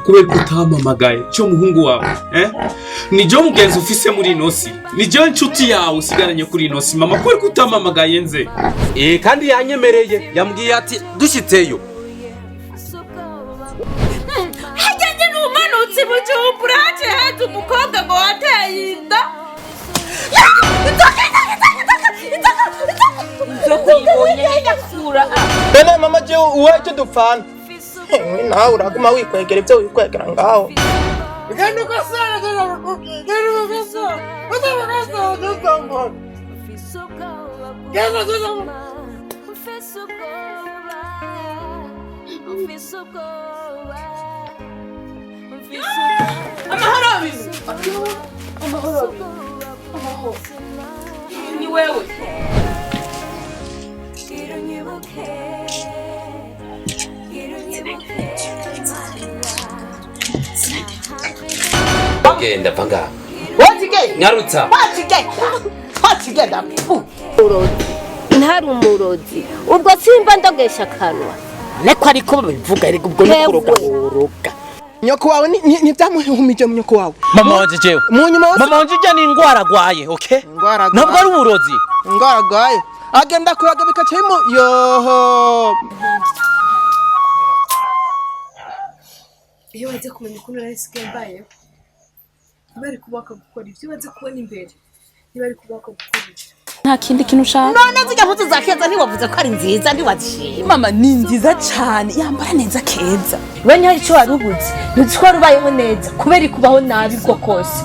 kubera ko utampamagaye cyo muhungu wawe ni jo mugenzi ufise muri inosi ni jo inshuti yawe usigaranye kuri inosi mama kubera ko utampamagaye nze kandi yanyemereye yambwiye ati dushitseyo hajyanye n'umanutse mu Bujumbura haje haje umukobwa ngo wateye inda bene mama je uwe icyo dupfana nawe uraguma wikwegera ibyo wikwegera ngaho ni wewe genda panga watige nyarutsa watigenda ntari umurozi ubwo simba ndogesha kanwa neko ariko bivuga ariko ubwo nukuroga nyoko wawe ntibyamuhumije mu nyoko wawe mama wanje jewe munyuma wose mama wanje je ni ingwara agwaye okay ntabwo ari uburozi ingwara agwaye agenda kuraga bikacemo yoho iyo waje kumenya ukuntu narisigaye mbayeho bari kubaka gukora ibyo baze kubona imbere ntibari kubaka gukora ibyo nta kindi kintu ushaka none zijya mpuzu za Keza ntiwavuze ko ari nziza ntiwazishima mama ni nziza cyane yambara neza Keza we niho icyo warubuze ntuzi ko warubayeho neza kubera ikubaho nabi bwo kose